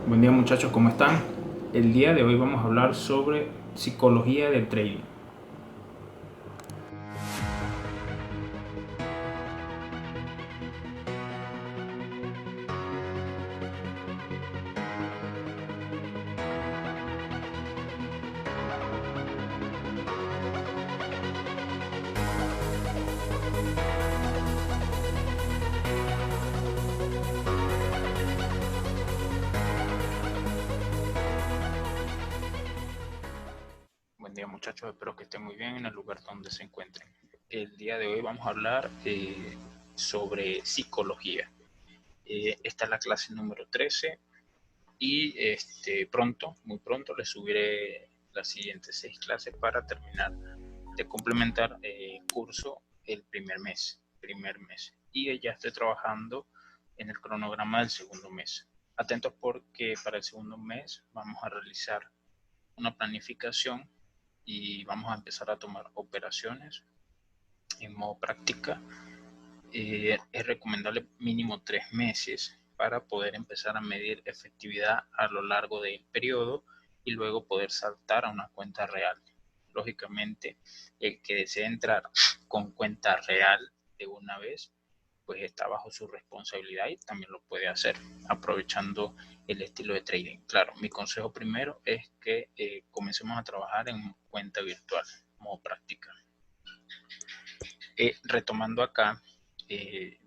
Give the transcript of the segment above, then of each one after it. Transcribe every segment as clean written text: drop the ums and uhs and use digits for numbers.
Buen día muchachos, ¿cómo están? El día de hoy vamos a hablar sobre psicología del trading. Buen día muchachos, espero que estén muy bien en el lugar donde se encuentren. El día de hoy vamos a hablar sobre psicología. Esta es la clase número 13 y muy pronto les subiré las siguientes 6 clases para terminar de complementar el curso el primer mes. Y ya estoy trabajando en el cronograma del segundo mes. Atentos porque para el segundo mes vamos a realizar una planificación y vamos a empezar a tomar operaciones en modo práctica. Es recomendable mínimo 3 meses para poder empezar a medir efectividad a lo largo del periodo y luego poder saltar a una cuenta real. Lógicamente, el que desee entrar con cuenta real de una vez, pues está bajo su responsabilidad y también lo puede hacer aprovechando el estilo de trading. Claro, mi consejo primero es que comencemos a trabajar en cuenta virtual, como práctica. Retomando acá, eh,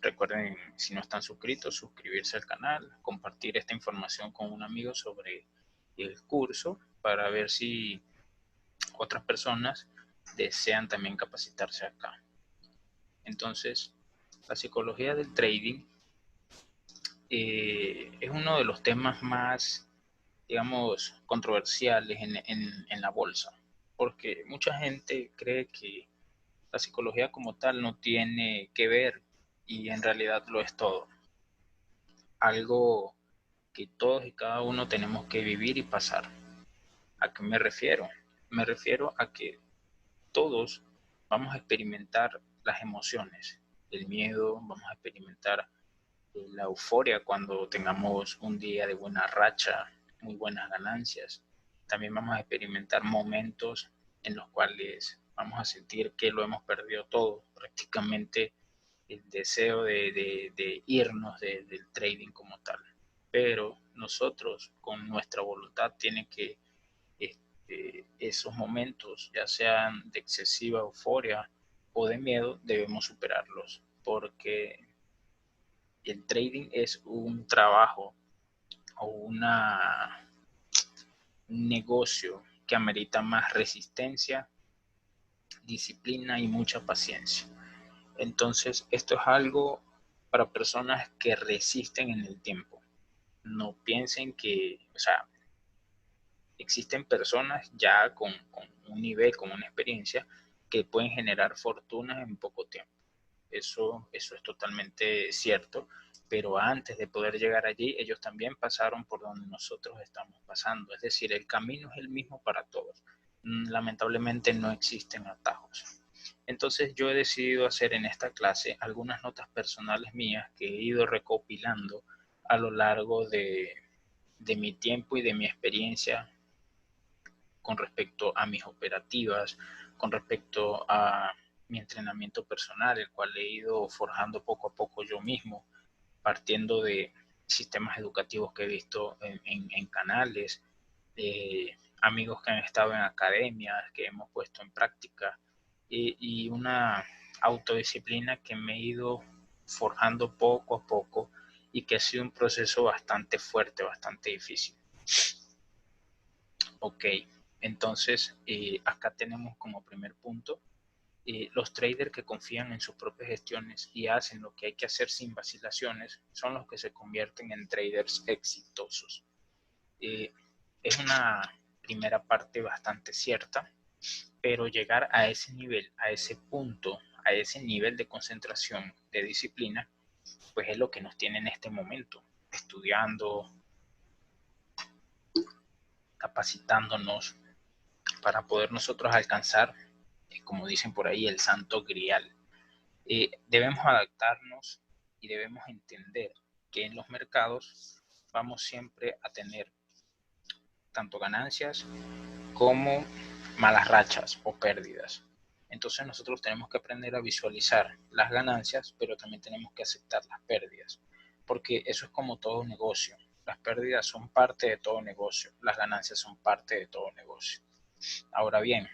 recuerden, si no están suscritos, suscribirse al canal, compartir esta información con un amigo sobre el curso para ver si otras personas desean también capacitarse acá. Entonces, la psicología del trading es uno de los temas más, digamos, controversiales en la bolsa, porque mucha gente cree que la psicología como tal no tiene que ver y en realidad lo es todo. Algo que todos y cada uno tenemos que vivir y pasar. ¿A qué me refiero? Me refiero a que todos vamos a experimentar las emociones, el miedo, vamos a experimentar la euforia cuando tengamos un día de buena racha, muy buenas ganancias. También vamos a experimentar momentos en los cuales vamos a sentir que lo hemos perdido todo, prácticamente el deseo de irnos del trading como tal. Pero nosotros con nuestra voluntad tiene que esos momentos, ya sean de excesiva euforia o de miedo, debemos superarlos, porque el trading es un trabajo o un negocio que amerita más resistencia, disciplina y mucha paciencia. Entonces, esto es algo para personas que resisten en el tiempo. No piensen que, o sea, existen personas ya con un nivel, con una experiencia, que pueden generar fortunas en poco tiempo. Eso es totalmente cierto, pero antes de poder llegar allí, ellos también pasaron por donde nosotros estamos pasando. Es decir, el camino es el mismo para todos. Lamentablemente no existen atajos. Entonces yo he decidido hacer en esta clase algunas notas personales mías que he ido recopilando a lo largo de mi tiempo y de mi experiencia con respecto a mis operativas, con respecto a mi entrenamiento personal, el cual he ido forjando poco a poco yo mismo, partiendo de sistemas educativos que he visto en canales, amigos que han estado en academias, que hemos puesto en práctica, y una autodisciplina que me he ido forjando poco a poco y que ha sido un proceso bastante fuerte, bastante difícil. Ok, entonces acá tenemos como primer punto los traders que confían en sus propias gestiones y hacen lo que hay que hacer sin vacilaciones son los que se convierten en traders exitosos. Eh, es una primera parte bastante cierta, pero llegar a ese nivel, a ese punto, a ese nivel de concentración, de disciplina, pues es lo que nos tiene en este momento, estudiando, capacitándonos para poder nosotros alcanzar, como dicen por ahí, el santo grial. Debemos adaptarnos y debemos entender que en los mercados vamos siempre a tener tanto ganancias como malas rachas o pérdidas. Entonces nosotros tenemos que aprender a visualizar las ganancias, pero también tenemos que aceptar las pérdidas, porque eso es como todo negocio. Las pérdidas son parte de todo negocio, las ganancias son parte de todo negocio. Ahora bien,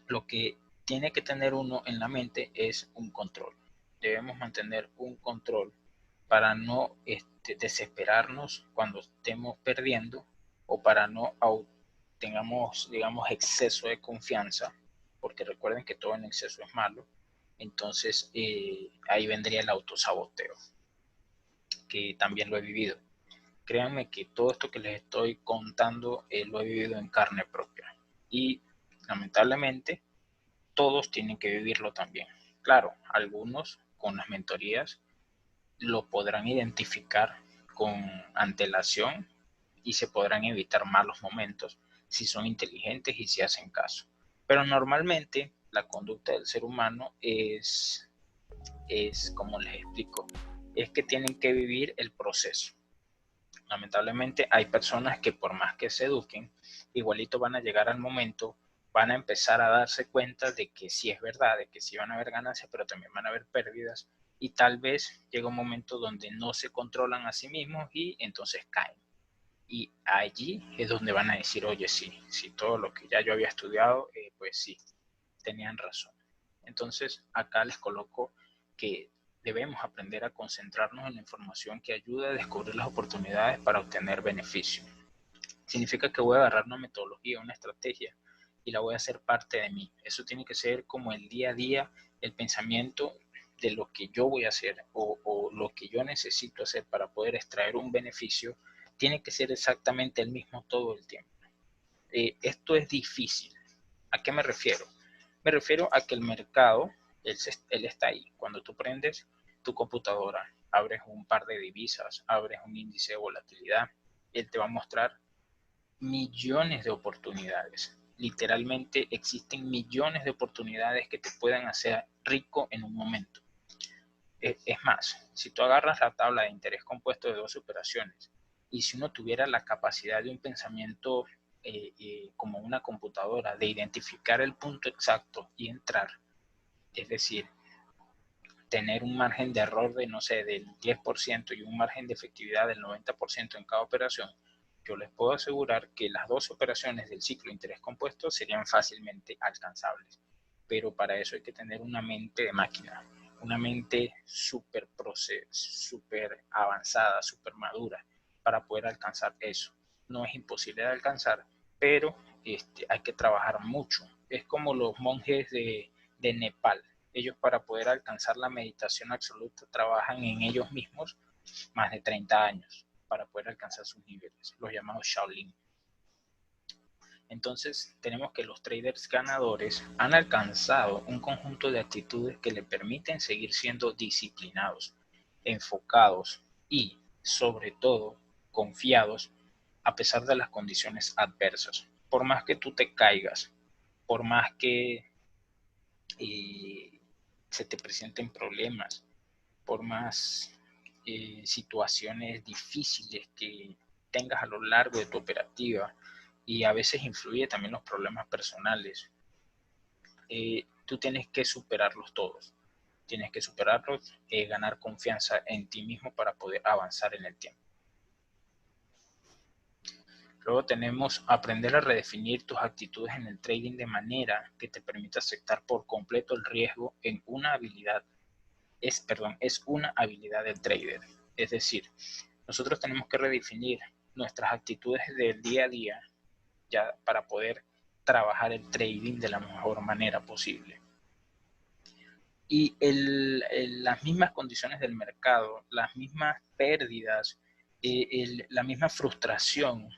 lo que tiene que tener uno en la mente es un control. Debemos mantener un control para no desesperarnos cuando estemos perdiendo o para no tengamos, digamos, exceso de confianza, porque recuerden que todo en exceso es malo. Entonces ahí vendría el autosaboteo, que también lo he vivido. Créanme que todo esto que les estoy contando lo he vivido en carne propia y lamentablemente todos tienen que vivirlo también. Claro, algunos con las mentorías lo podrán identificar con antelación y se podrán evitar malos momentos si son inteligentes y si hacen caso. Pero normalmente la conducta del ser humano es como les explico, es que tienen que vivir el proceso. Lamentablemente hay personas que por más que se eduquen, igualito van a llegar al momento, van a empezar a darse cuenta de que sí es verdad, de que sí van a haber ganancias, pero también van a haber pérdidas y tal vez llega un momento donde no se controlan a sí mismos y entonces caen. Y allí es donde van a decir, oye, sí, todo lo que ya yo había estudiado, pues sí, tenían razón. Entonces acá les coloco que debemos aprender a concentrarnos en la información que ayuda a descubrir las oportunidades para obtener beneficio. Significa que voy a agarrar una metodología, una estrategia y la voy a hacer parte de mí. Eso tiene que ser como el día a día, el pensamiento de lo que yo voy a hacer o lo que yo necesito hacer para poder extraer un beneficio, tiene que ser exactamente el mismo todo el tiempo. Esto es difícil. ¿A qué me refiero? Me refiero a que el mercado, él está ahí. Cuando tú prendes tu computadora, abres un par de divisas, abres un índice de volatilidad, él te va a mostrar millones de oportunidades. Literalmente existen millones de oportunidades que te puedan hacer rico en un momento. Es más, si tú agarras la tabla de interés compuesto de 12 operaciones y si uno tuviera la capacidad de un pensamiento como una computadora, de identificar el punto exacto y entrar, es decir, tener un margen de error de, no sé, del 10% y un margen de efectividad del 90% en cada operación, yo les puedo asegurar que las 12 operaciones del ciclo de interés compuesto serían fácilmente alcanzables. Pero para eso hay que tener una mente de máquina, una mente súper avanzada, súper madura para poder alcanzar eso. No es imposible de alcanzar, pero hay que trabajar mucho. Es como los monjes de Nepal. Ellos para poder alcanzar la meditación absoluta trabajan en ellos mismos más de 30 años para poder alcanzar sus niveles, los llamados Shaolin. Entonces tenemos que los traders ganadores han alcanzado un conjunto de actitudes que le permiten seguir siendo disciplinados, enfocados y, sobre todo, confiados a pesar de las condiciones adversas. Por más que tú te caigas, por más que se te presenten problemas, por más situaciones difíciles que tengas a lo largo de tu operativa y a veces influye también los problemas personales, tú tienes que superarlos todos. Tienes que superarlos, ganar confianza en ti mismo para poder avanzar en el tiempo. Luego tenemos aprender a redefinir tus actitudes en el trading de manera que te permita aceptar por completo el riesgo en una habilidad. Es una habilidad del trader. Es decir, nosotros tenemos que redefinir nuestras actitudes del día a día ya para poder trabajar el trading de la mejor manera posible. Y las mismas condiciones del mercado, las mismas pérdidas, la misma frustración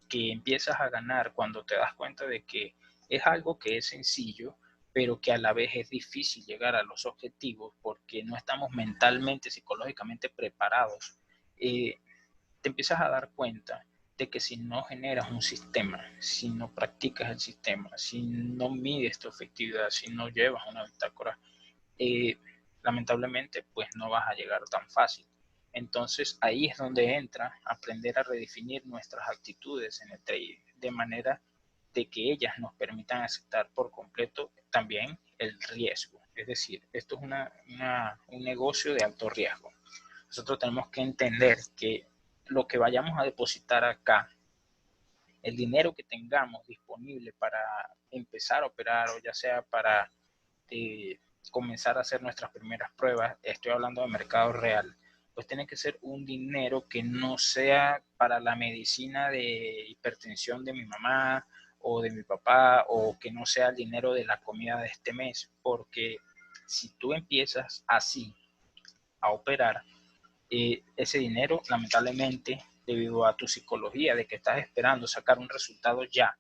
que empiezas a ganar cuando te das cuenta de que es algo que es sencillo, pero que a la vez es difícil llegar a los objetivos porque no estamos mentalmente, psicológicamente preparados, te empiezas a dar cuenta de que si no generas un sistema, si no practicas el sistema, si no mides tu efectividad, si no llevas una bitácora, lamentablemente pues no vas a llegar tan fácil. Entonces ahí es donde entra aprender a redefinir nuestras actitudes en el trading, de manera de que ellas nos permitan aceptar por completo también el riesgo. Es decir, esto es un negocio de alto riesgo. Nosotros tenemos que entender que lo que vayamos a depositar acá, el dinero que tengamos disponible para empezar a operar o ya sea para comenzar a hacer nuestras primeras pruebas, estoy hablando de mercado real, pues tiene que ser un dinero que no sea para la medicina de hipertensión de mi mamá o de mi papá, o que no sea el dinero de la comida de este mes, porque si tú empiezas así a operar, ese dinero lamentablemente, debido a tu psicología de que estás esperando sacar un resultado ya,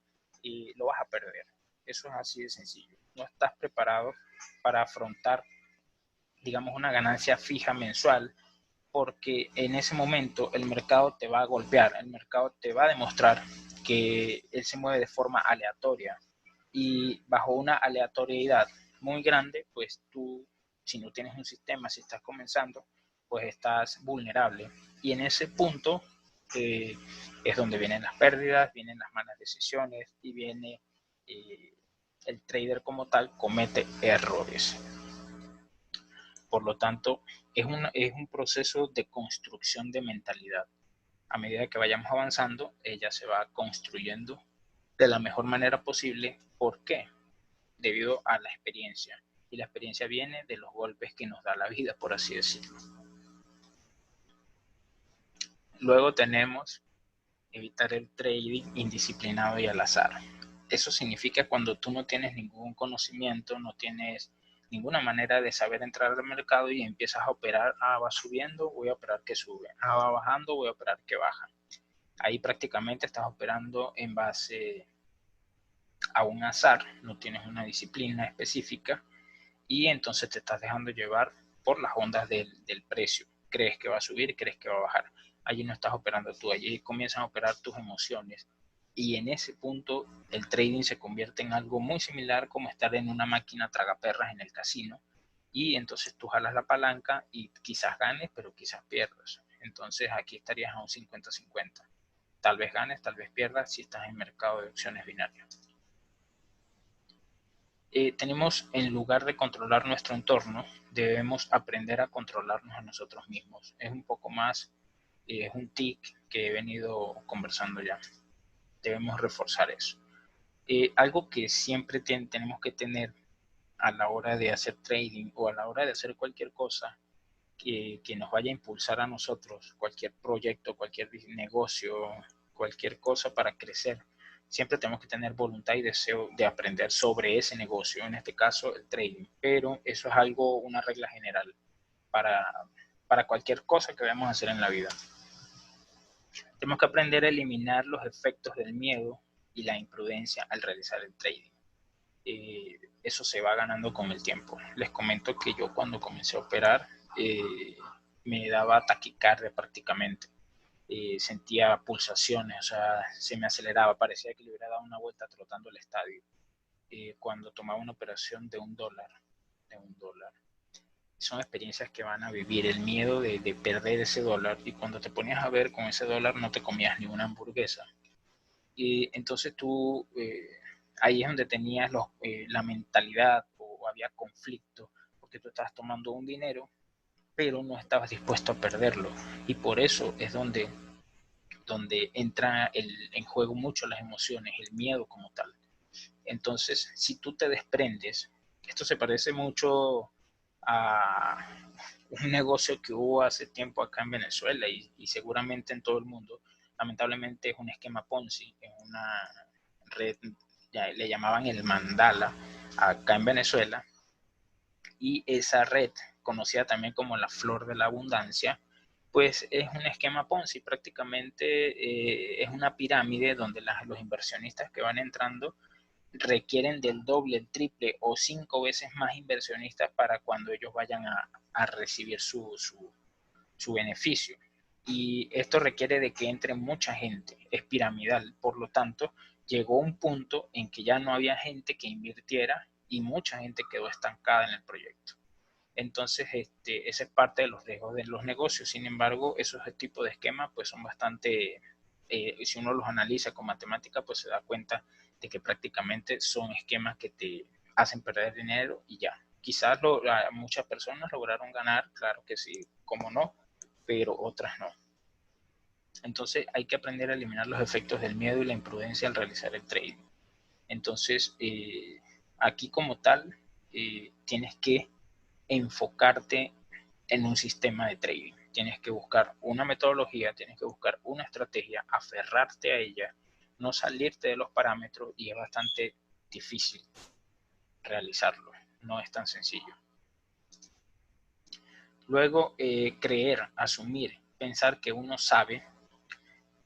lo vas a perder. Eso es así de sencillo. No estás preparado para afrontar, digamos, una ganancia fija mensual, porque en ese momento el mercado te va a golpear, el mercado te va a demostrar que él se mueve de forma aleatoria, y bajo una aleatoriedad muy grande, pues tú, si no tienes un sistema, si estás comenzando, pues estás vulnerable. Y en ese punto es donde vienen las pérdidas, vienen las malas decisiones y viene el trader como tal comete errores. Por lo tanto, es un proceso de construcción de mentalidad. A medida que vayamos avanzando, ella se va construyendo de la mejor manera posible. ¿Por qué? Debido a la experiencia. Y la experiencia viene de los golpes que nos da la vida, por así decirlo. Luego tenemos evitar el trading indisciplinado y al azar. Eso significa cuando tú no tienes ningún conocimiento, no tienes ninguna manera de saber entrar al mercado y empiezas a operar, va subiendo, voy a operar que sube, va bajando, voy a operar que baja. Ahí prácticamente estás operando en base a un azar, no tienes una disciplina específica y entonces te estás dejando llevar por las ondas del precio. Crees que va a subir, crees que va a bajar. Allí no estás operando tú, allí comienzan a operar tus emociones. Y en ese punto el trading se convierte en algo muy similar como estar en una máquina tragaperras en el casino. Y entonces tú jalas la palanca y quizás ganes, pero quizás pierdas. Entonces aquí estarías a un 50-50. Tal vez ganes, tal vez pierdas si estás en mercado de opciones binarias. Tenemos, en lugar de controlar nuestro entorno, debemos aprender a controlarnos a nosotros mismos. Es un poco más, es un tic que he venido conversando ya. Debemos reforzar eso. Algo que siempre tenemos que tener a la hora de hacer trading o a la hora de hacer cualquier cosa que nos vaya a impulsar a nosotros, cualquier proyecto, cualquier negocio, cualquier cosa para crecer, siempre tenemos que tener voluntad y deseo de aprender sobre ese negocio, en este caso el trading, pero eso es algo, una regla general para, para cualquier cosa que vayamos a hacer en la vida. Tenemos que aprender a eliminar los efectos del miedo y la imprudencia al realizar el trading. Eso se va ganando con el tiempo. Les comento que yo cuando comencé a operar me daba taquicardia prácticamente. Sentía pulsaciones, o sea, se me aceleraba, parecía que le hubiera dado una vuelta trotando el estadio. Cuando tomaba una operación de $1. Son experiencias que van a vivir, el miedo de perder ese dólar, y cuando te ponías a ver con ese dólar no te comías ni una hamburguesa. Y entonces tú, ahí es donde tenías la mentalidad o había conflicto, porque tú estabas tomando un dinero, pero no estabas dispuesto a perderlo. Y por eso es donde entra en juego mucho las emociones, el miedo como tal. Entonces, si tú te desprendes, esto se parece mucho a un negocio que hubo hace tiempo acá en Venezuela y seguramente en todo el mundo. Lamentablemente es un esquema Ponzi, es una red, ya le llamaban el mandala acá en Venezuela, y esa red, conocida también como la flor de la abundancia, pues es un esquema Ponzi, prácticamente es una pirámide donde los inversionistas que van entrando requieren del doble, el triple o 5 veces más inversionistas para cuando ellos vayan a recibir su beneficio. Y esto requiere de que entre mucha gente, es piramidal, por lo tanto, llegó un punto en que ya no había gente que invirtiera y mucha gente quedó estancada en el proyecto. Entonces, ese es parte de los riesgos de los negocios. Sin embargo, esos tipos de esquemas pues son bastante, si uno los analiza con matemática, pues se da cuenta de que prácticamente son esquemas que te hacen perder dinero y ya. Quizás muchas personas lograron ganar, claro que sí, como no, pero otras no. Entonces hay que aprender a eliminar los efectos del miedo y la imprudencia al realizar el trading. Entonces, aquí como tal, tienes que enfocarte en un sistema de trading. Tienes que buscar una metodología, tienes que buscar una estrategia, aferrarte a ella, no salirte de los parámetros, y es bastante difícil realizarlo. No es tan sencillo. Luego, creer, asumir, pensar que uno sabe,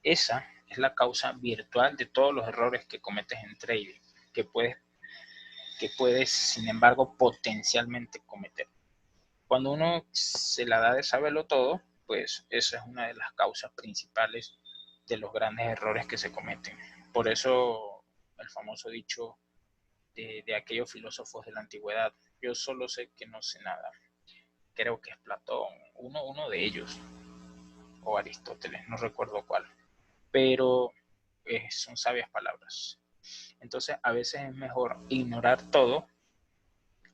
esa es la causa virtual de todos los errores que cometes en trading, que puedes, sin embargo, potencialmente cometer. Cuando uno se la da de saberlo todo, pues esa es una de las causas principales de los grandes errores que se cometen. Por eso el famoso dicho de aquellos filósofos de la antigüedad: yo solo sé que no sé nada. Creo que es Platón, uno de ellos, o Aristóteles, no recuerdo cuál, pero son sabias palabras. Entonces a veces es mejor ignorar todo,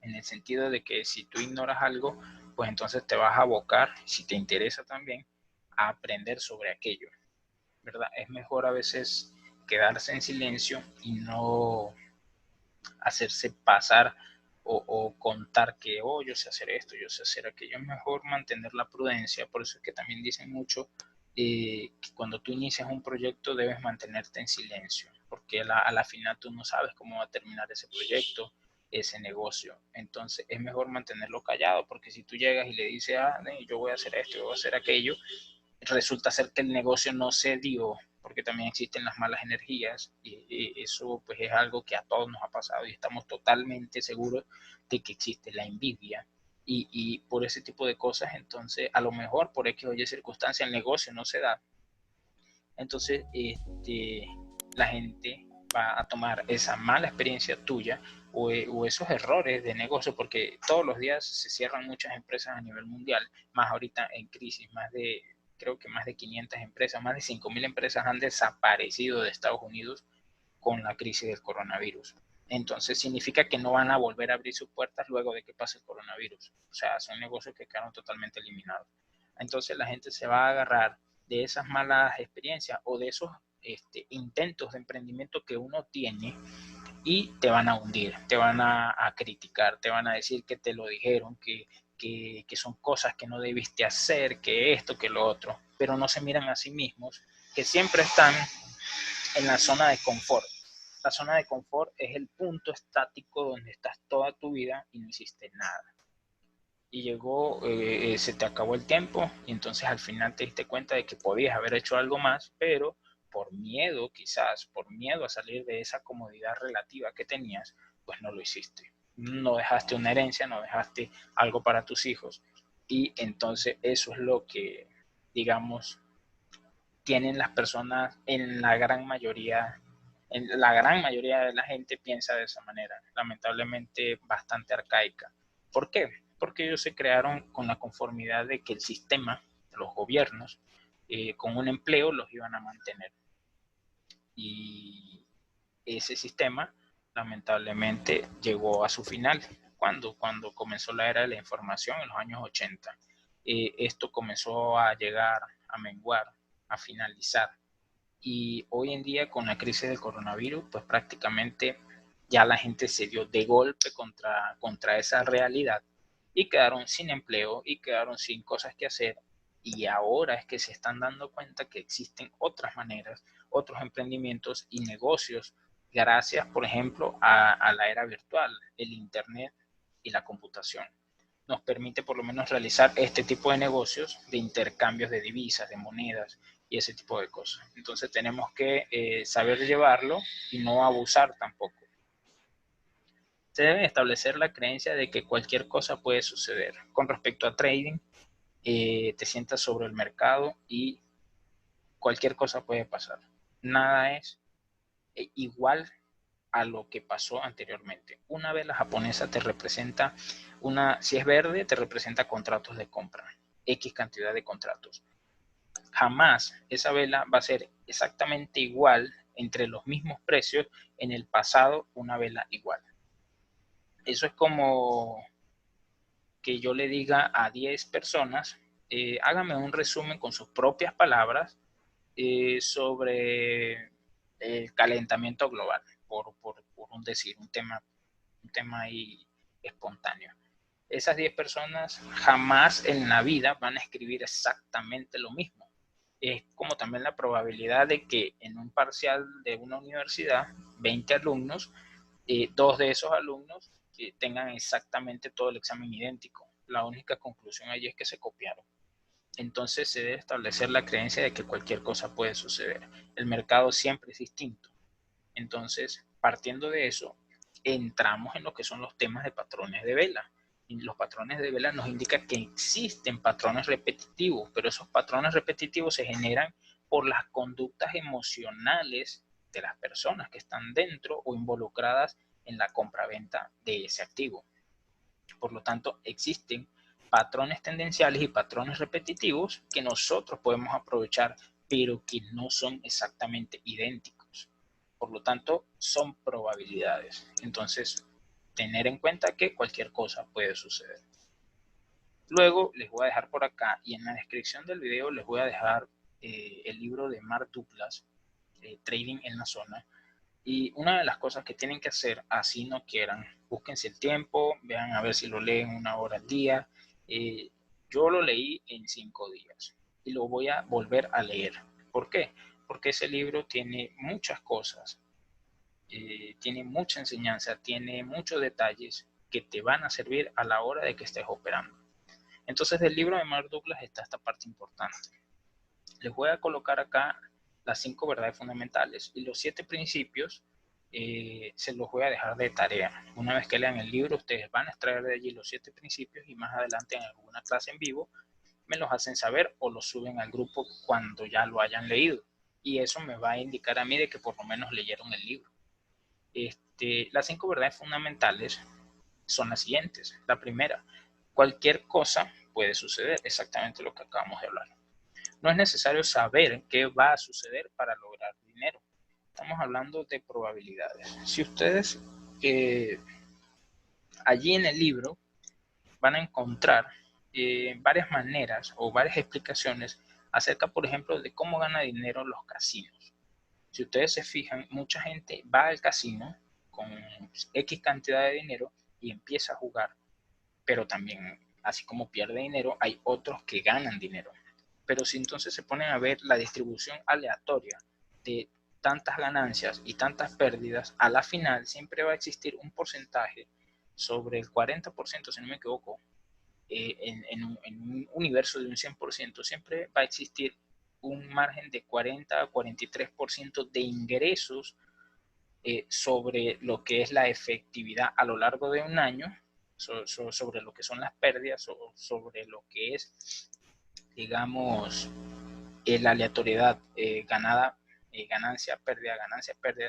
en el sentido de que si tú ignoras algo, pues entonces te vas a abocar, si te interesa también, a aprender sobre aquello, ¿verdad? Es mejor a veces quedarse en silencio y no hacerse pasar o contar que, oh, yo sé hacer esto, yo sé hacer aquello. Es mejor mantener la prudencia. Por eso es que también dicen mucho que cuando tú inicias un proyecto debes mantenerte en silencio, porque a la final tú no sabes cómo va a terminar ese proyecto, ese negocio. Entonces es mejor mantenerlo callado, porque si tú llegas y le dices, yo voy a hacer esto, yo voy a hacer aquello, resulta ser que el negocio no se dio, porque también existen las malas energías, y eso pues es algo que a todos nos ha pasado, y estamos totalmente seguros de que existe la envidia, y por ese tipo de cosas. Entonces a lo mejor por X o Y circunstancia el negocio no se da. Entonces la gente va a tomar esa mala experiencia tuya o esos errores de negocio, porque todos los días se cierran muchas empresas a nivel mundial, más ahorita en crisis. Creo que más de 500 empresas, más de 5.000 empresas han desaparecido de Estados Unidos con la crisis del coronavirus. Entonces significa que no van a volver a abrir sus puertas luego de que pase el coronavirus. O sea, son negocios que quedaron totalmente eliminados. Entonces la gente se va a agarrar de esas malas experiencias o de esos intentos de emprendimiento que uno tiene, y te van a hundir, te van a criticar, te van a decir que te lo dijeron, que son cosas que no debiste hacer, que esto, que lo otro, pero no se miran a sí mismos, que siempre están en la zona de confort. La zona de confort es el punto estático donde estás toda tu vida y no hiciste nada. Y llegó, se te acabó el tiempo, y entonces al final te diste cuenta de que podías haber hecho algo más, pero por miedo, quizás por miedo a salir de esa comodidad relativa que tenías, pues no lo hiciste. No dejaste una herencia, no dejaste algo para tus hijos, y entonces eso es lo que, digamos, tienen las personas en la gran mayoría de la gente piensa de esa manera, lamentablemente bastante arcaica. ¿Por qué? Porque ellos se crearon con la conformidad de que el sistema, los gobiernos, con un empleo los iban a mantener. Y ese sistema lamentablemente llegó a su final. Cuando comenzó la era de la información en los años 80. Esto comenzó a llegar, a menguar, a finalizar. Y hoy en día, con la crisis del coronavirus, pues prácticamente ya la gente se dio de golpe contra esa realidad, y quedaron sin empleo y quedaron sin cosas que hacer. Y ahora es que se están dando cuenta que existen otras maneras, otros emprendimientos y negocios, gracias, por ejemplo, a la era virtual, el Internet y la computación. Nos permite por lo menos realizar este tipo de negocios de intercambios de divisas, de monedas y ese tipo de cosas. Entonces tenemos que saber llevarlo y no abusar tampoco. Se debe establecer la creencia de que cualquier cosa puede suceder. Con respecto a trading, te sientas sobre el mercado y cualquier cosa puede pasar. Nada es igual a lo que pasó anteriormente. Una vela japonesa te representa si es verde, te representa contratos de compra, X cantidad de contratos. Jamás esa vela va a ser exactamente igual entre los mismos precios en el pasado, una vela igual. Eso es como que yo le diga a 10 personas, hágame un resumen con sus propias palabras sobre el calentamiento global, por un decir, un tema ahí espontáneo. Esas 10 personas jamás en la vida van a escribir exactamente lo mismo. Es como también la probabilidad de que en un parcial de una universidad, 20 alumnos, 2 de esos alumnos tengan exactamente todo el examen idéntico. La única conclusión allí es que se copiaron. Entonces se debe establecer la creencia de que cualquier cosa puede suceder. El mercado siempre es distinto. Entonces, partiendo de eso, entramos en lo que son los temas de patrones de vela. Y los patrones de vela nos indican que existen patrones repetitivos, pero esos patrones repetitivos se generan por las conductas emocionales de las personas que están dentro o involucradas en la compraventa de ese activo. Por lo tanto, existen patrones tendenciales y patrones repetitivos que nosotros podemos aprovechar, pero que no son exactamente idénticos. Por lo tanto, son probabilidades. Entonces, tener en cuenta que cualquier cosa puede suceder. Luego les voy a dejar por acá y en la descripción del video les voy a dejar el libro de Mark Douglas, Trading en la Zona. Y una de las cosas que tienen que hacer, así no quieran, búsquense el tiempo, vean a ver si lo leen 1 hora al día. Yo lo leí en 5 días y lo voy a volver a leer. ¿Por qué? Porque ese libro tiene muchas cosas, tiene mucha enseñanza, tiene muchos detalles que te van a servir a la hora de que estés operando. Entonces, del libro de Mark Douglas está esta parte importante. Les voy a colocar acá las 5 verdades fundamentales y los 7 principios se los voy a dejar de tarea. Una vez que lean el libro, ustedes van a extraer de allí los 7 principios y más adelante en alguna clase en vivo me los hacen saber o los suben al grupo cuando ya lo hayan leído. Y eso me va a indicar a mí de que por lo menos leyeron el libro. Las 5 verdades fundamentales son las siguientes. La primera, cualquier cosa puede suceder, exactamente lo que acabamos de hablar. No es necesario saber qué va a suceder para lograr dinero. Estamos hablando de probabilidades. Si ustedes allí en el libro van a encontrar varias maneras o varias explicaciones acerca, por ejemplo, de cómo gana dinero los casinos. Si ustedes se fijan, mucha gente va al casino con X cantidad de dinero y empieza a jugar, pero también, así como pierde dinero, hay otros que ganan dinero. Pero si entonces se ponen a ver la distribución aleatoria de tantas ganancias y tantas pérdidas, a la final siempre va a existir un porcentaje sobre el 40%, si no me equivoco, en un universo de un 100%, siempre va a existir un margen de 40 a 43% de ingresos sobre lo que es la efectividad a lo largo de un año, sobre lo que son las pérdidas, o sobre lo que es, digamos, la aleatoriedad ganancia, pérdida,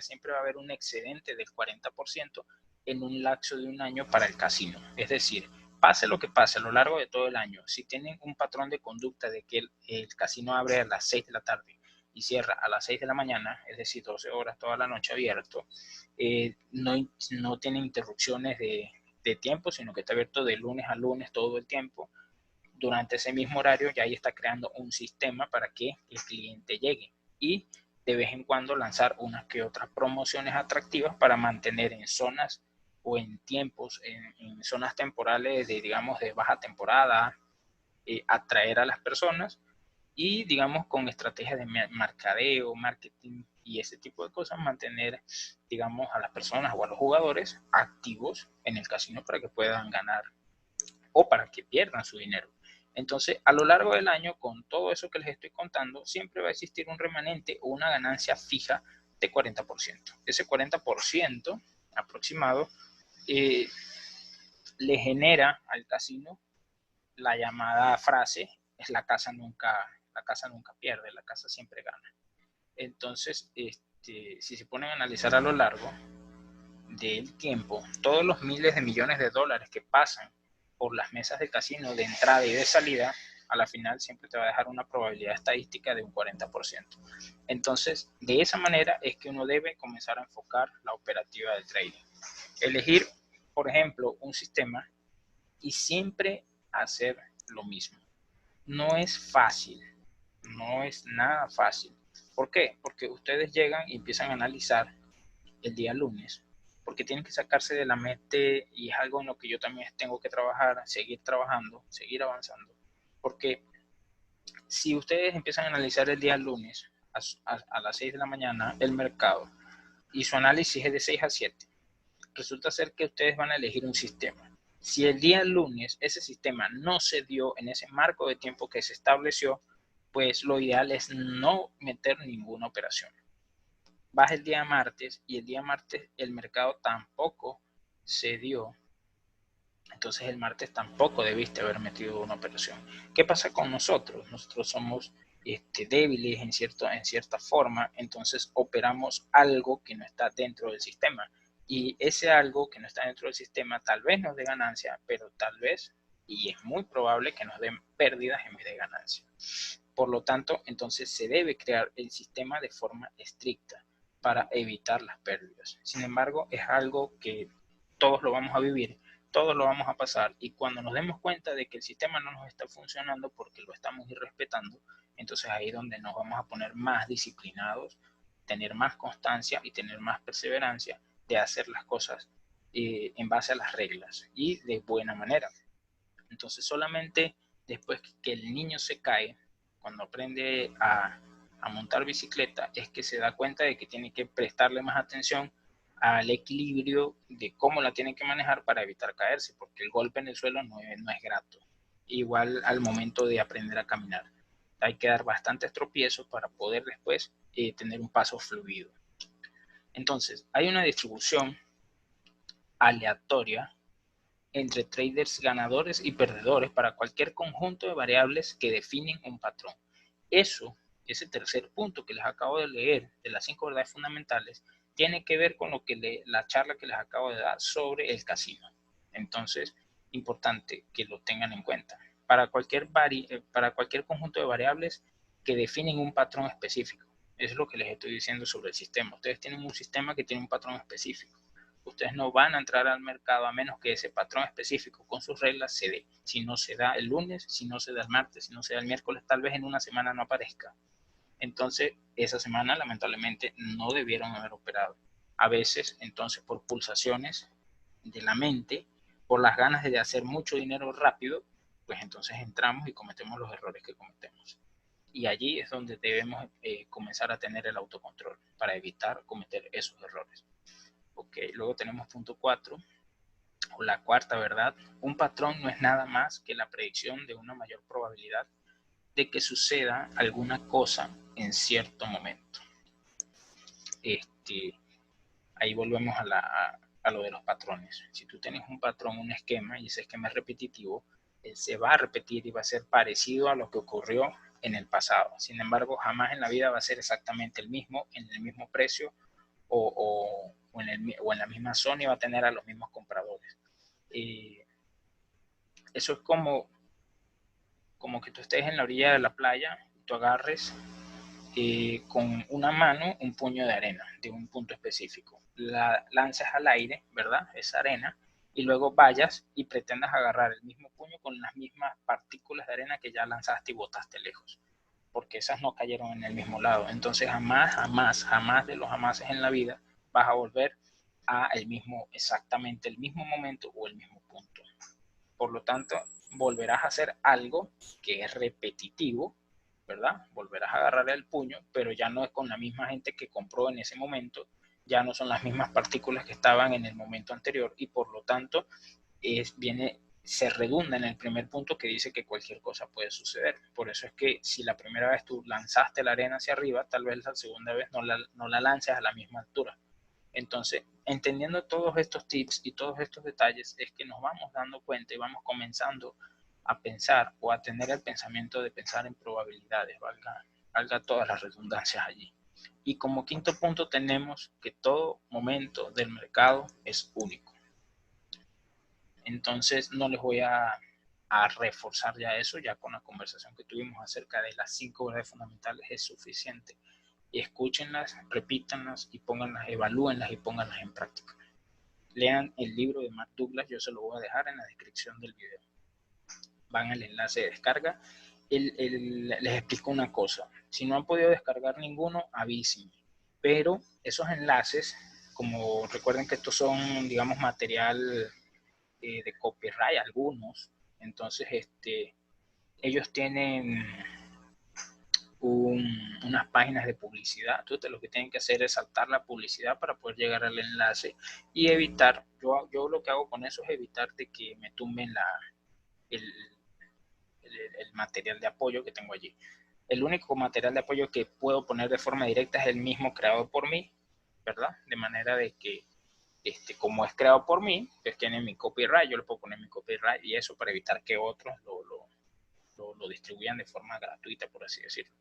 siempre va a haber un excedente del 40% en un lapso de un año para el casino. Es decir, pase lo que pase a lo largo de todo el año, si tienen un patrón de conducta de que el casino abre a las 6 de la tarde y cierra a las 6 de la mañana, es decir, 12 horas toda la noche abierto, no tiene interrupciones de tiempo, sino que está abierto de lunes a lunes todo el tiempo. Durante ese mismo horario ya ahí está creando un sistema para que el cliente llegue y de vez en cuando lanzar unas que otras promociones atractivas para mantener en zonas o en tiempos, en zonas temporales de, digamos, de baja temporada, atraer a las personas y, digamos, con estrategias de mercadeo, marketing y ese tipo de cosas, mantener, digamos, a las personas o a los jugadores activos en el casino para que puedan ganar o para que pierdan su dinero. Entonces, a lo largo del año, con todo eso que les estoy contando, siempre va a existir un remanente o una ganancia fija de 40%. Ese 40% aproximado le genera al casino la llamada frase, es la casa nunca pierde, la casa siempre gana. Entonces, si se ponen a analizar a lo largo, del tiempo, todos los miles de millones de dólares que pasan por las mesas de casino de entrada y de salida, a la final siempre te va a dejar una probabilidad estadística de un 40%. Entonces, de esa manera es que uno debe comenzar a enfocar la operativa del trading. Elegir, por ejemplo, un sistema y siempre hacer lo mismo. No es fácil, no es nada fácil. ¿Por qué? Porque ustedes llegan y empiezan a analizar el día lunes, porque tienen que sacarse de la mente, y es algo en lo que yo también tengo que trabajar, seguir trabajando, seguir avanzando, porque si ustedes empiezan a analizar el día lunes a las 6 de la mañana el mercado y su análisis es de 6 a 7, resulta ser que ustedes van a elegir un sistema. Si el día lunes ese sistema no se dio en ese marco de tiempo que se estableció, pues lo ideal es no meter ninguna operación. Vas el día martes y el día martes el mercado tampoco se dio, entonces el martes tampoco debiste haber metido una operación. ¿Qué pasa con nosotros? Nosotros somos débiles en cierta forma, entonces operamos algo que no está dentro del sistema, y ese algo que no está dentro del sistema tal vez nos dé ganancia, pero tal vez, y es muy probable, que nos den pérdidas en vez de ganancia. Por lo tanto, entonces se debe crear el sistema de forma estricta para evitar las pérdidas. Sin embargo, es algo que todos lo vamos a vivir, todos lo vamos a pasar, y cuando nos demos cuenta de que el sistema no nos está funcionando porque lo estamos irrespetando, entonces ahí es donde nos vamos a poner más disciplinados, tener más constancia y tener más perseverancia de hacer las cosas en base a las reglas y de buena manera. Entonces solamente después que el niño se cae, cuando aprende a montar bicicleta, es que se da cuenta de que tiene que prestarle más atención al equilibrio de cómo la tiene que manejar para evitar caerse, porque el golpe en el suelo no es grato. Igual al momento de aprender a caminar, hay que dar bastantes tropiezos para poder después tener un paso fluido. Entonces, hay una distribución aleatoria entre traders ganadores y perdedores para cualquier conjunto de variables que definen un patrón. Ese tercer punto que les acabo de leer de las 5 verdades fundamentales, tiene que ver con la charla que les acabo de dar sobre el casino. Entonces, importante que lo tengan en cuenta. Para cualquier conjunto de variables que definen un patrón específico. Eso es lo que les estoy diciendo sobre el sistema. Ustedes tienen un sistema que tiene un patrón específico. Ustedes no van a entrar al mercado a menos que ese patrón específico con sus reglas se dé. Si no se da el lunes, si no se da el martes, si no se da el miércoles, tal vez en una semana no aparezca. Entonces, esa semana lamentablemente no debieron haber operado. A veces, entonces, por pulsaciones de la mente, por las ganas de hacer mucho dinero rápido, pues entonces entramos y cometemos los errores que cometemos. Y allí es donde debemos comenzar a tener el autocontrol para evitar cometer esos errores. Ok, luego tenemos punto 4, o la cuarta verdad. Un patrón no es nada más que la predicción de una mayor probabilidad de que suceda alguna cosa en cierto momento. Ahí volvemos a lo de los patrones. Si tú tienes un patrón, un esquema, y ese esquema es repetitivo, él se va a repetir y va a ser parecido a lo que ocurrió en el pasado. Sin embargo, jamás en la vida va a ser exactamente el mismo, en el mismo precio o en la misma zona, y va a tener a los mismos compradores. Eso es como que tú estés en la orilla de la playa y tú agarres con una mano un puño de arena de un punto específico. La lanzas al aire, ¿verdad? Esa arena, y luego vayas y pretendas agarrar el mismo puño con las mismas partículas de arena que ya lanzaste y botaste lejos, porque esas no cayeron en el mismo lado. Entonces jamás de los jamases en la vida vas a volver a exactamente el mismo momento o el mismo punto. Por lo tanto, volverás a hacer algo que es repetitivo, ¿verdad? Volverás a agarrar el puño, pero ya no es con la misma gente que compró en ese momento, ya no son las mismas partículas que estaban en el momento anterior, y por lo tanto se redunda en el primer punto que dice que cualquier cosa puede suceder. Por eso es que si la primera vez tú lanzaste la arena hacia arriba, tal vez la segunda vez no la lances a la misma altura. Entonces, entendiendo todos estos tips y todos estos detalles, es que nos vamos dando cuenta y vamos comenzando a pensar, o a tener el pensamiento de pensar en probabilidades, valga todas las redundancias allí. Y como quinto punto tenemos que todo momento del mercado es único. Entonces no les voy a reforzar ya eso, ya con la conversación que tuvimos acerca de las 5 verdades fundamentales es suficiente. Y escúchenlas, repítanlas y pónganlas, evalúenlas y pónganlas en práctica. Lean el libro de Mark Douglas, yo se lo voy a dejar en la descripción del video. Van al enlace de descarga. Les explico una cosa, si no han podido descargar ninguno, avísenme, pero esos enlaces, como recuerden que estos son, digamos, material de copyright algunos, entonces ellos tienen unas páginas de publicidad. Entonces lo que tienen que hacer es saltar la publicidad para poder llegar al enlace y evitar, yo lo que hago con eso es evitar de que me tumben el material de apoyo que tengo allí. El único material de apoyo que puedo poner de forma directa es el mismo creado por mí, ¿verdad? De manera de que como es creado por mí, pues tiene mi copyright, yo le puedo poner mi copyright y eso para evitar que otros lo distribuyan de forma gratuita, por así decirlo.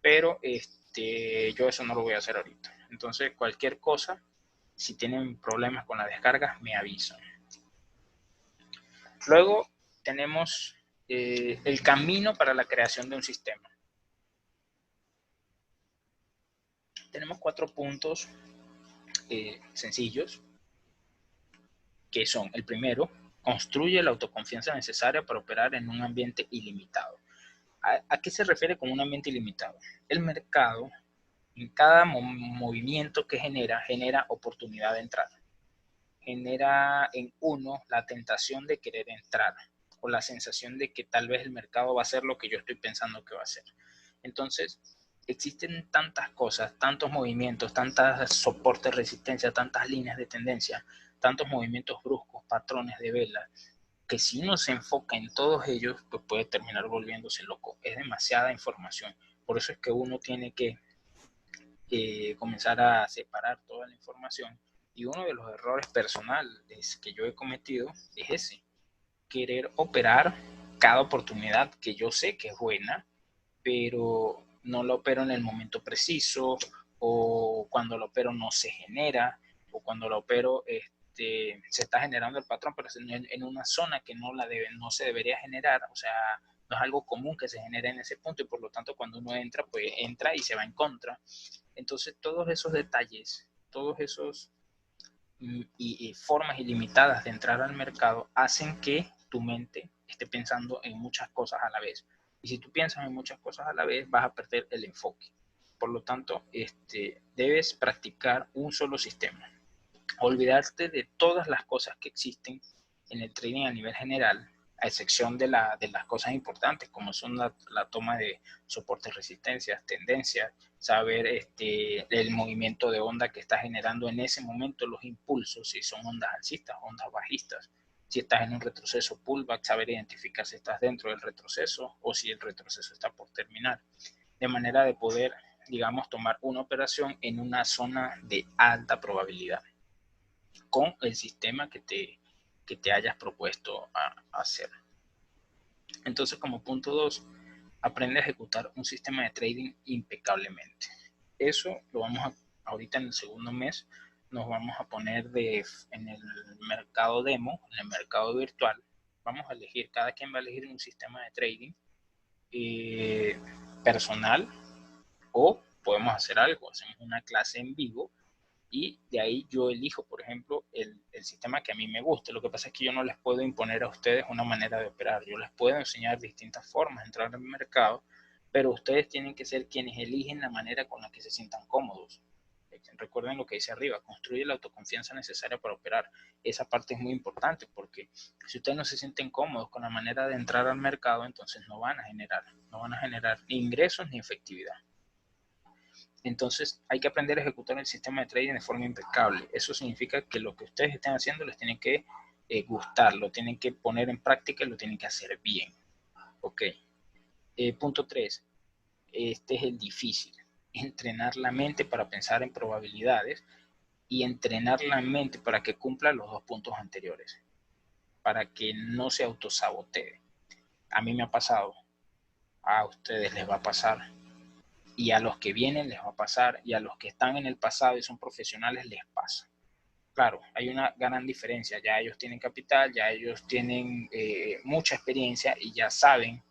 Pero yo eso no lo voy a hacer ahorita. Entonces, cualquier cosa, si tienen problemas con la descarga, me avisan. Luego tenemos el camino para la creación de un sistema. Tenemos 4 puntos sencillos, que son: el primero, construye la autoconfianza necesaria para operar en un ambiente ilimitado. ¿A qué se refiere con un ambiente ilimitado? El mercado, en cada movimiento que genera oportunidad de entrar. Genera en uno la tentación de querer entrar o la sensación de que tal vez el mercado va a hacer lo que yo estoy pensando que va a hacer. Entonces, existen tantas cosas, tantos movimientos, tantas soportes, resistencia, tantas líneas de tendencia, tantos movimientos bruscos, patrones de vela, que si uno se enfoca en todos ellos, pues puede terminar volviéndose loco. Es demasiada información. Por eso es que uno tiene que comenzar a separar toda la información. Y uno de los errores personales que yo he cometido es ese: querer operar cada oportunidad que yo sé que es buena, pero no lo opero en el momento preciso, o cuando lo opero no se genera, o cuando lo opero se está generando el patrón, pero en una zona que no se debería generar. O sea, no es algo común que se genere en ese punto, y por lo tanto cuando uno entra, pues entra y se va en contra. Entonces todos esos detalles, todos esos y formas ilimitadas de entrar al mercado hacen que tu mente esté pensando en muchas cosas a la vez. Y si tú piensas en muchas cosas a la vez, vas a perder el enfoque. Por lo tanto, debes practicar un solo sistema. Olvidarte de todas las cosas que existen en el trading a nivel general, a excepción de las cosas importantes, como son la toma de soportes, resistencias, tendencias, saber el movimiento de onda que está generando en ese momento, los impulsos, si son ondas alcistas, ondas bajistas, si estás en un retroceso, pullback, saber identificar si estás dentro del retroceso o si el retroceso está por terminar, de manera de poder, digamos, tomar una operación en una zona de alta probabilidad con el sistema que te hayas propuesto a hacer. Entonces, como punto 2, aprende a ejecutar un sistema de trading impecablemente. Eso lo vamos ahorita en el segundo mes, nos vamos a poner en el mercado demo, en el mercado virtual. Vamos a elegir, cada quien va a elegir un sistema de trading personal, o podemos hacer algo, hacemos una clase en vivo y de ahí yo elijo, por ejemplo, el sistema que a mí me guste. Lo que pasa es que yo no les puedo imponer a ustedes una manera de operar. Yo les puedo enseñar distintas formas de entrar al mercado, pero ustedes tienen que ser quienes eligen la manera con la que se sientan cómodos. Recuerden lo que dice arriba: construye la autoconfianza necesaria para operar. Esa parte es muy importante, porque si ustedes no se sienten cómodos con la manera de entrar al mercado, entonces no van a generar ni ingresos ni efectividad. Entonces hay que aprender a ejecutar el sistema de trading de forma impecable. Eso significa que lo que ustedes estén haciendo les tiene que gustar, lo tienen que poner en práctica y lo tienen que hacer bien. Ok. Punto 3. Este es el difícil. Entrenar la mente para pensar en probabilidades y entrenar la mente para que cumpla los 2 puntos anteriores, para que no se autosabotee. A mí me ha pasado, a ustedes les va a pasar. y a los que vienen les va a pasar, y a los que están en el pasado y son profesionales les pasa. Claro, hay una gran diferencia, ya ellos tienen capital, ya ellos tienen mucha experiencia y ya saben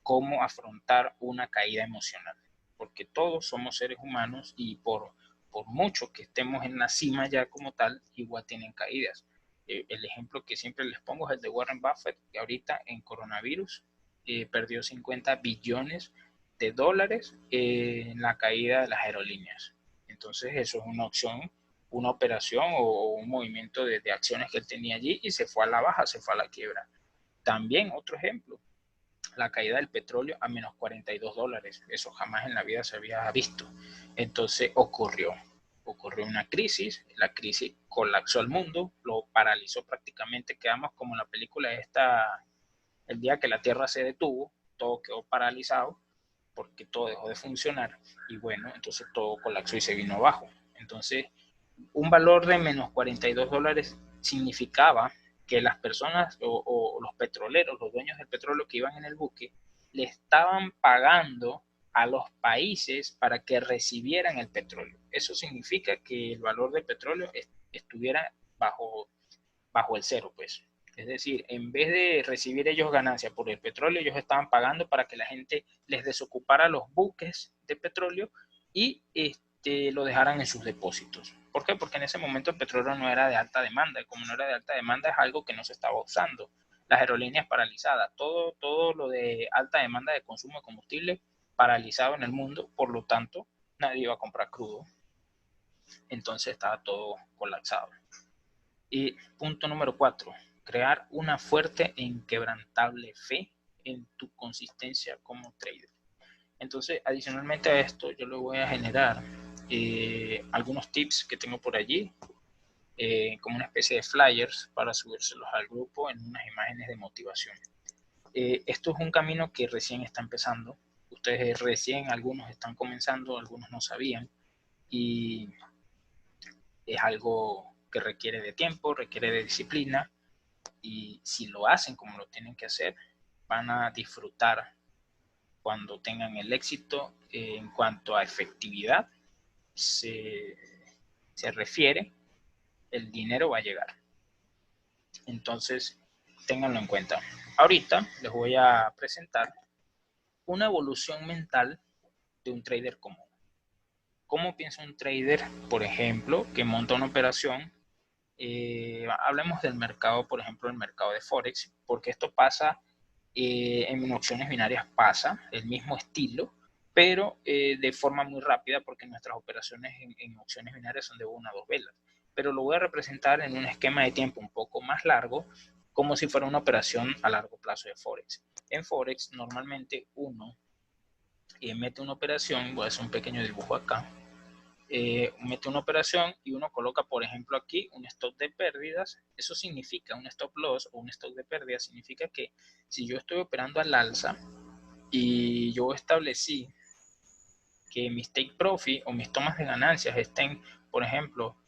cómo afrontar una caída emocional, porque todos somos seres humanos y por mucho que estemos en la cima ya como tal, igual tienen caídas. El ejemplo que siempre les pongo es el de Warren Buffett, que ahorita en coronavirus perdió 50 billones de dólares en la caída de las aerolíneas. Entonces eso es una opción, una operación o un movimiento de acciones que él tenía allí y se fue a la baja, se fue a la quiebra. También otro ejemplo, la caída del petróleo a menos 42 dólares. Eso jamás en la vida se había visto. Entonces ocurrió una crisis, la crisis colapsó el mundo, lo paralizó prácticamente, quedamos como en la película esta, el día que la Tierra se detuvo, todo quedó paralizado porque todo dejó de funcionar y bueno, entonces todo colapsó y se vino abajo. Entonces, un valor de menos 42 dólares significaba que las personas o los petroleros, los dueños del petróleo que iban en el buque, le estaban pagando a los países para que recibieran el petróleo. Eso significa que el valor del petróleo estuviera bajo el cero, pues. Es decir, en vez de recibir ellos ganancias por el petróleo, ellos estaban pagando para que la gente les desocupara los buques de petróleo y lo dejaran en sus depósitos. ¿Por qué? Porque en ese momento el petróleo no era de alta demanda, y como no era de alta demanda es algo que no se estaba usando. Las aerolíneas paralizadas, todo lo de alta demanda de consumo de combustible paralizado en el mundo, por lo tanto, nadie iba a comprar crudo. Entonces estaba todo colapsado. Y punto número 4, crear una fuerte e inquebrantable fe en tu consistencia como trader. Entonces, adicionalmente a esto, yo le voy a generar algunos tips que tengo por allí, como una especie de flyers para subírselos al grupo en unas imágenes de motivación. Esto es un camino que recién está empezando. Ustedes recién, algunos están comenzando, algunos no sabían. Y es algo que requiere de tiempo, requiere de disciplina. Y si lo hacen como lo tienen que hacer, van a disfrutar cuando tengan el éxito. En cuanto a efectividad se refiere, el dinero va a llegar. Entonces, ténganlo en cuenta. Ahorita les voy a presentar una evolución mental de un trader común. ¿Cómo piensa un trader, por ejemplo, que monta una operación? Hablemos del mercado, por ejemplo, el mercado de Forex, porque esto pasa en opciones binarias, pasa el mismo estilo, pero de forma muy rápida, porque nuestras operaciones en opciones binarias son de 1 a 2 velas. Pero lo voy a representar en un esquema de tiempo un poco más largo, como si fuera una operación a largo plazo de Forex. En Forex, normalmente uno mete una operación, voy a hacer un pequeño dibujo acá, mete una operación y uno coloca, por ejemplo, aquí un stop de pérdidas. Eso significa un stop loss o un stop de pérdidas, significa que si yo estoy operando al alza y yo establecí que mis take profit o mis tomas de ganancias estén, por ejemplo,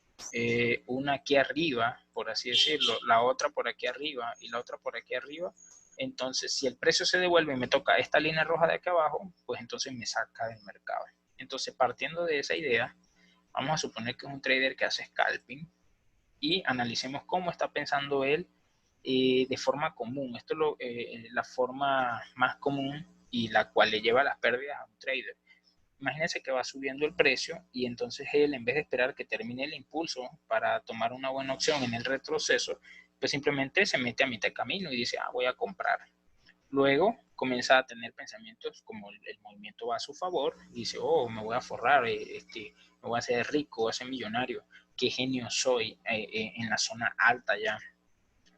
una aquí arriba, por así decirlo, la otra por aquí arriba y la otra por aquí arriba, entonces si el precio se devuelve y me toca esta línea roja de aquí abajo, pues entonces me saca del mercado. Entonces, partiendo de esa idea, vamos a suponer que es un trader que hace scalping y analicemos cómo está pensando él de forma común. Esto es la forma más común y la cual le lleva las pérdidas a un trader. Imagínense que va subiendo el precio y entonces él, en vez de esperar que termine el impulso para tomar una buena opción en el retroceso, pues simplemente se mete a mitad de camino y dice, voy a comprar. Luego comienza a tener pensamientos como el movimiento va a su favor y dice, me voy a forrar, me voy a hacer rico, voy a ser millonario, qué genio soy en la zona alta ya.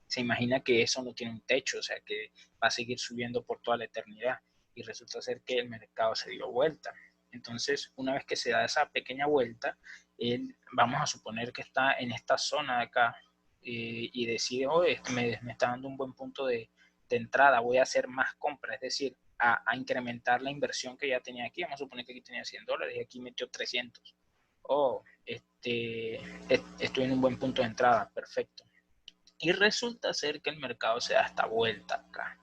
Se imagina que eso no tiene un techo, o sea, que va a seguir subiendo por toda la eternidad y resulta ser que el mercado se dio vuelta. Entonces, una vez que se da esa pequeña vuelta, él, vamos a suponer que está en esta zona de acá y decide, me está dando un buen punto de entrada, voy a hacer más compras, es decir, a incrementar la inversión que ya tenía aquí. Vamos a suponer que aquí tenía $100 y aquí metió 300. Estoy en un buen punto de entrada, perfecto. Y resulta ser que el mercado se da esta vuelta acá.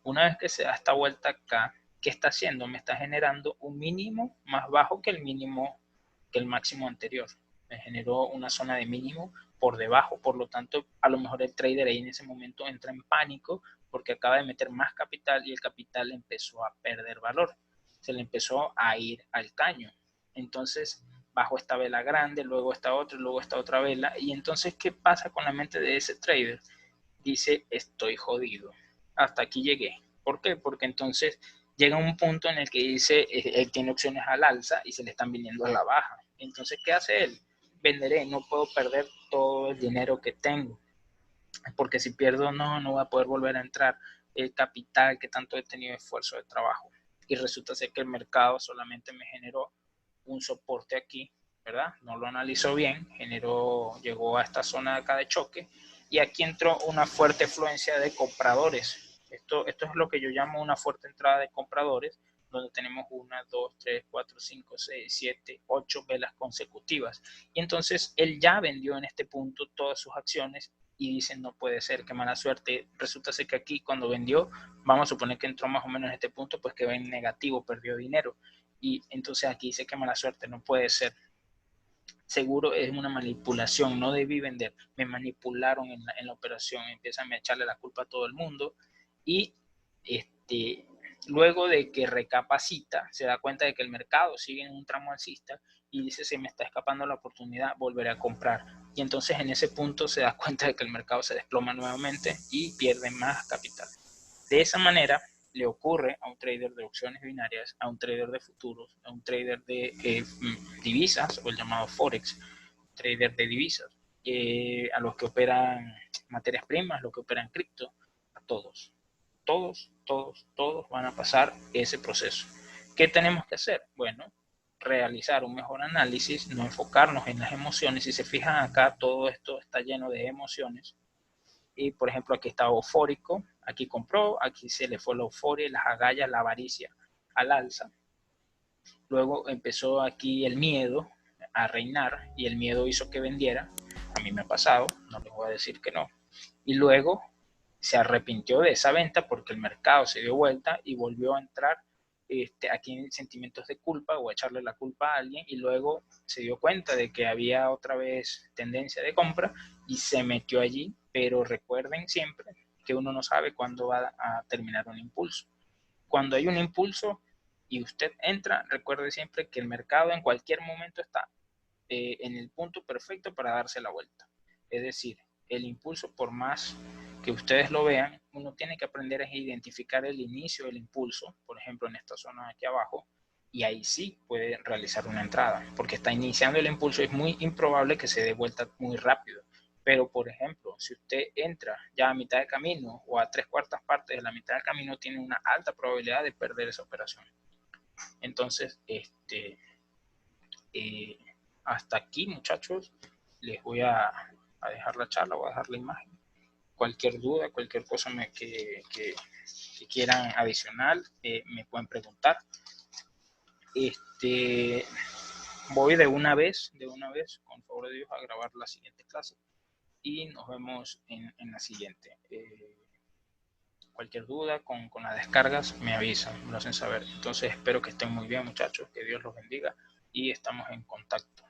Una vez que se da esta vuelta acá, ¿qué está haciendo? Me está generando un mínimo más bajo que el máximo anterior. Me generó una zona de mínimo por debajo, por lo tanto, a lo mejor el trader ahí en ese momento entra en pánico porque acaba de meter más capital y el capital empezó a perder valor, se le empezó a ir al caño. Entonces, bajo esta vela grande, luego esta otra, luego esta otra vela, y entonces, ¿qué pasa con la mente de ese trader? Dice, estoy jodido, hasta aquí llegué. ¿Por qué? Porque entonces llega un punto en el que dice, él tiene opciones al alza y se le están viniendo a la baja. Entonces, ¿qué hace él? Venderé, no puedo perder todo el dinero que tengo, porque si pierdo, no voy a poder volver a entrar el capital que tanto he tenido esfuerzo de trabajo. Y resulta ser que el mercado solamente me generó un soporte aquí, ¿verdad? No lo analizó bien, llegó a esta zona de acá de choque y aquí entró una fuerte afluencia de compradores. Esto es lo que yo llamo una fuerte entrada de compradores, donde tenemos 1, 2, 3, 4, 5, 6, 7, 8 velas consecutivas. Y entonces él ya vendió en este punto todas sus acciones y dicen, no puede ser, qué mala suerte. Resulta ser que aquí cuando vendió, vamos a suponer que entró más o menos en este punto, pues que va en negativo, perdió dinero. Y entonces aquí dice, qué mala suerte, no puede ser. Seguro es una manipulación, no debí vender, me manipularon en la operación, empiezan a echarle la culpa a todo el mundo y luego de que recapacita, se da cuenta de que el mercado sigue en un tramo alcista y dice, se me está escapando la oportunidad, volveré a comprar. Y entonces en ese punto se da cuenta de que el mercado se desploma nuevamente y pierde más capital. De esa manera le ocurre a un trader de opciones binarias, a un trader de futuros, a un trader de divisas o el llamado Forex, trader de divisas, a los que operan materias primas, los que operan cripto, a todos. Todos van a pasar ese proceso. ¿Qué tenemos que hacer? Bueno, realizar un mejor análisis, no enfocarnos en las emociones. Si se fijan acá, todo esto está lleno de emociones. Y por ejemplo, aquí está eufórico, aquí compró, aquí se le fue la euforia, las agallas, la avaricia al alza. Luego empezó aquí el miedo a reinar y el miedo hizo que vendiera. A mí me ha pasado, no les voy a decir que no. Y luego se arrepintió de esa venta porque el mercado se dio vuelta y volvió a entrar aquí en sentimientos de culpa o echarle la culpa a alguien y luego se dio cuenta de que había otra vez tendencia de compra y se metió allí, pero recuerden siempre que uno no sabe cuándo va a terminar un impulso. Cuando hay un impulso y usted entra, recuerde siempre que el mercado en cualquier momento está en el punto perfecto para darse la vuelta. Es decir, el impulso, por más que ustedes lo vean, uno tiene que aprender a identificar el inicio del impulso, por ejemplo en esta zona de aquí abajo, y ahí sí puede realizar una entrada, porque está iniciando el impulso, es muy improbable que se dé vuelta muy rápido. Pero, por ejemplo, si usted entra ya a mitad de camino o a 3/4 partes de la mitad del camino, tiene una alta probabilidad de perder esa operación. Entonces, hasta aquí, muchachos, les voy a dejar la charla, voy a dejar la imagen. Cualquier duda, cualquier cosa que quieran adicional, me pueden preguntar. Voy de una vez, con favor de Dios, a grabar la siguiente clase y nos vemos en la siguiente. Cualquier duda con las descargas me avisan, me lo hacen saber. Entonces espero que estén muy bien, muchachos, que Dios los bendiga y estamos en contacto.